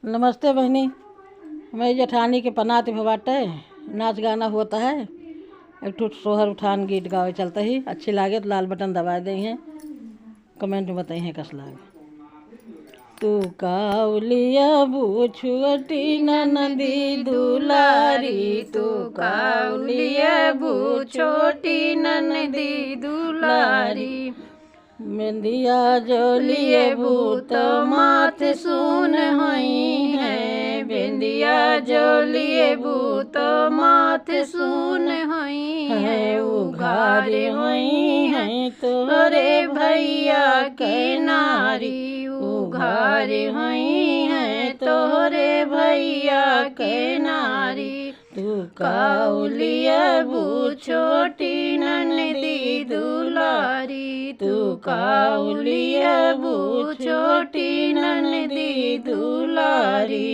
नमस्ते बहनी। मैं जेठानी के पनात भवाटे नाच गाना होता है। एक ठो सोहर उठान गीत गावे चलता ही अच्छी लागे तो लाल बटन दबा दे हैं, कमेंट में बताई हैं कस लागे। तू काउलिया बूछुअटी ननदी दुलारी, तू काउलिया बूछोटी ननदी दुलारी। मेंदिया जोलिए बूत माथ सुन हुई है, बेंदिया जोलिए बूत माथ सुन हुई है। उघारे हुई है तोरे भैया के नारी, उघारे हुई है तोरे भैया के नारी। तू काउलिया बूछोटी ननदी दुलारी, तू काउलिया बूछोटी ननदी दुलारी।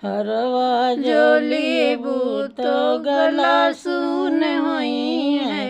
हरवा जोली बूतो गला सुन हुई है,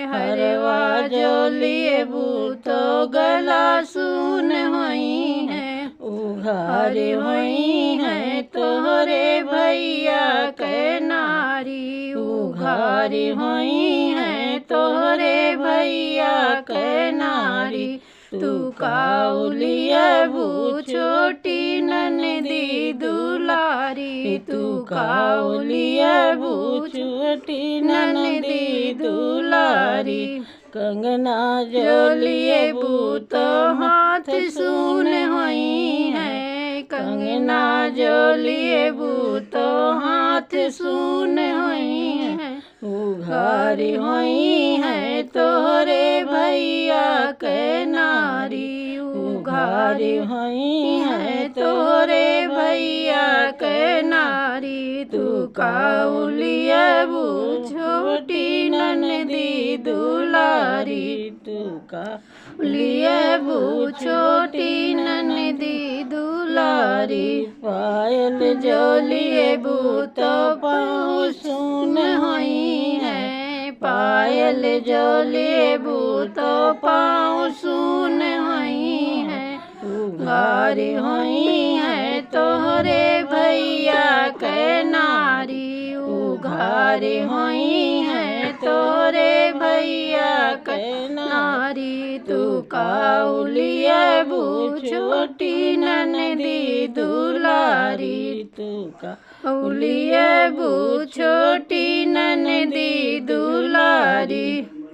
हरवा जोली बूतो गला सुन हुई है। उघारे हुई है तोहरे भैया के नारी, उघारे हुई है तोहरे भैया के नारी। तू काउलिया बूछोटी ननदी दुलारी, तू काउलिया बूछोटी ननदी दुलारी। कंगना जोलिए बूत हाथ सुन हुई है, कंगना जोलिए बूत हाथ सुन हुई है। उघारी हुई है तोहरे भैया के नारी, उघारी हुई है तोहरे भैया के नारी। तू काउलिया बूछोटी ननदी दुलारी, तू काउलिया बूछोटी ननदी दुलारी। पायल जोलिए बूत पाँव सुन हुई है, पायल जोलिए बूत पाँव सुन हुई है। उघारी हुई है तोहरे भैया के नारी, उघारी हुई है तोरे भैया के नारी। तू काउलिया बूछोटी ननदी दुलारी, तू काउलिया बूछोटी ननदी दुलारी।